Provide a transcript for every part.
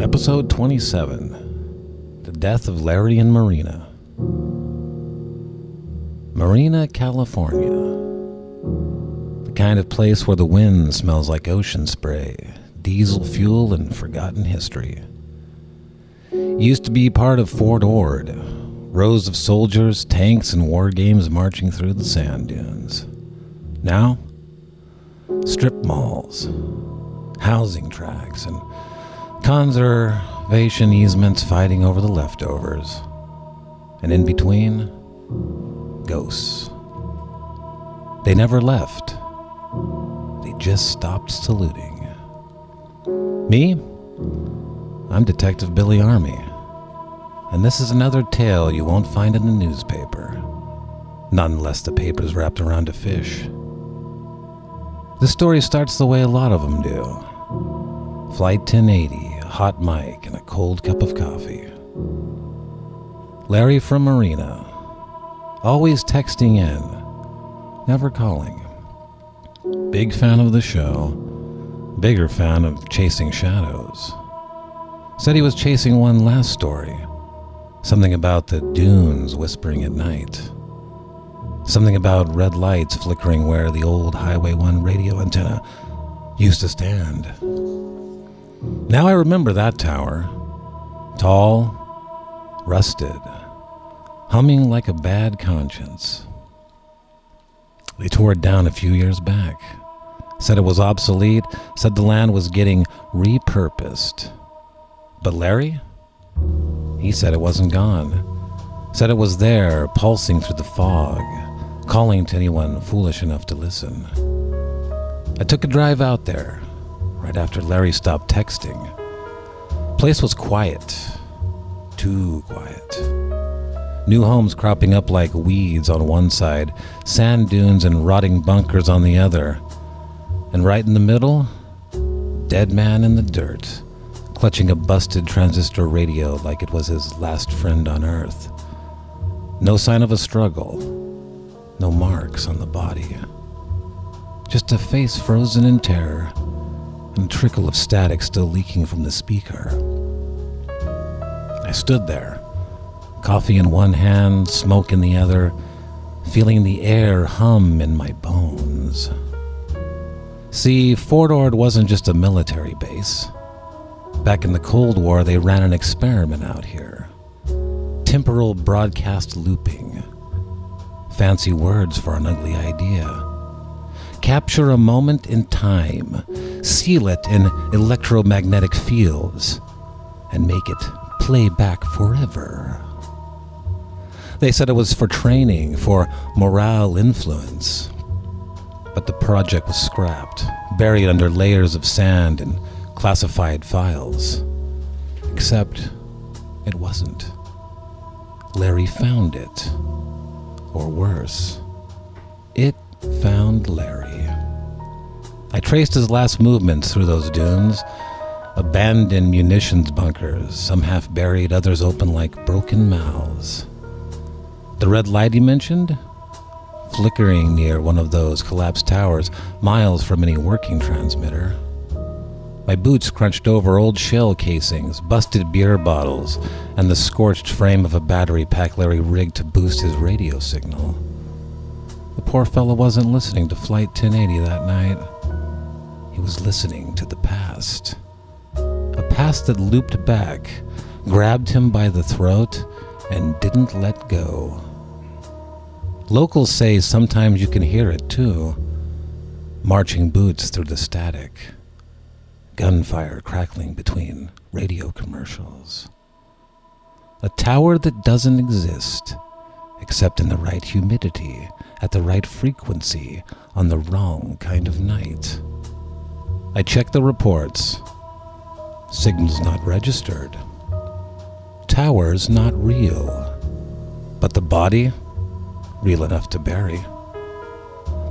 Episode 27, The Death of Larry and Marina. Marina, California. The kind of place where the wind smells like ocean spray, diesel fuel, and forgotten history. Used to be part of Fort Ord, rows of soldiers, tanks, and war games marching through the sand dunes. Now, strip malls, housing tracts, and conservation easements fighting over the leftovers. And in between, ghosts. They never left. They just stopped saluting. Me? I'm Detective Billy Armi. And this is another tale you won't find in the newspaper. Not unless the paper's wrapped around a fish. This story starts the way a lot of them do. Flight 1080, a hot mic, and a cold cup of coffee. Larry from Marina. Always texting in, never calling. Big fan of the show, bigger fan of chasing shadows. Said he was chasing one last story. Something about the dunes whispering at night. Something about red lights flickering where the old Highway 1 radio antenna used to stand. Now I remember that tower. Tall, rusted, humming like a bad conscience. They tore it down a few years back. Said it was obsolete, said the land was getting repurposed. But Larry? He said it wasn't gone. Said it was there, pulsing through the fog, calling to anyone foolish enough to listen. I took a drive out there, right after Larry stopped texting. Place was quiet. Too quiet. New homes cropping up like weeds on one side, sand dunes and rotting bunkers on the other. And right in the middle, dead man in the dirt, clutching a busted transistor radio like it was his last friend on Earth. No sign of a struggle. No marks on the body. Just a face frozen in terror and a trickle of static still leaking from the speaker. I stood there, coffee in one hand, smoke in the other, feeling the air hum in my bones. See, Fort Ord wasn't just a military base. Back in the Cold War, they ran an experiment out here. Temporal broadcast looping. Fancy words for an ugly idea. Capture a moment in time, seal it in electromagnetic fields, and make it play back forever. They said it was for training, for morale influence. But the project was scrapped, buried under layers of sand and classified files. Except it wasn't. Larry found it. Or worse, it found Larry. I traced his last movements through those dunes. Abandoned munitions bunkers, some half buried, others open like broken mouths. The red light he mentioned? Flickering near one of those collapsed towers, miles from any working transmitter. My boots crunched over old shell casings, busted beer bottles, and the scorched frame of a battery pack Larry rigged to boost his radio signal. The poor fellow wasn't listening to Flight 1080 that night. He was listening to the past. A past that looped back, grabbed him by the throat, and didn't let go. Locals say sometimes you can hear it too. Marching boots through the static. Gunfire crackling between radio commercials. A tower that doesn't exist, except in the right humidity, at the right frequency, on the wrong kind of night. I checked the reports. Signals not registered. Towers not real. But the body, real enough to bury.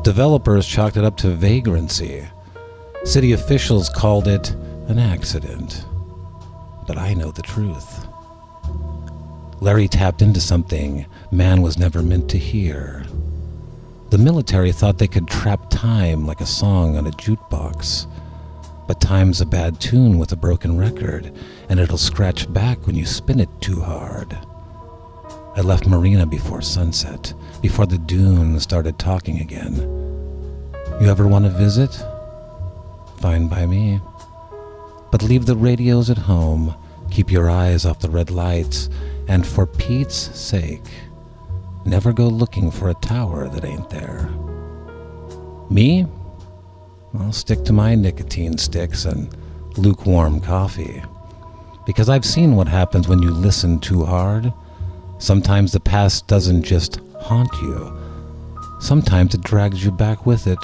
Developers chalked it up to vagrancy. City officials called it an accident. But I know the truth. Larry tapped into something man was never meant to hear. The military thought they could trap time like a song on a jukebox. But time's a bad tune with a broken record, and it'll scratch back when you spin it too hard. I left Marina before sunset, before the dunes started talking again. You ever want to visit? Fine by me. But leave the radios at home, keep your eyes off the red lights, and for Pete's sake, never go looking for a tower that ain't there. Me? I'll stick to my nicotine sticks and lukewarm coffee. Because I've seen what happens when you listen too hard. Sometimes the past doesn't just haunt you. Sometimes it drags you back with it.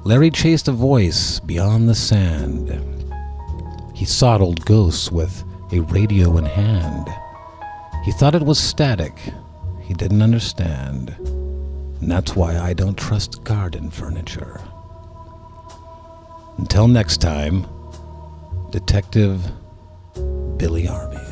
Larry chased a voice beyond the sand. He sought old ghosts with a radio in hand. He thought it was static. He didn't understand. And that's why I don't trust garden furniture. Until next time, Detective Billy Armi.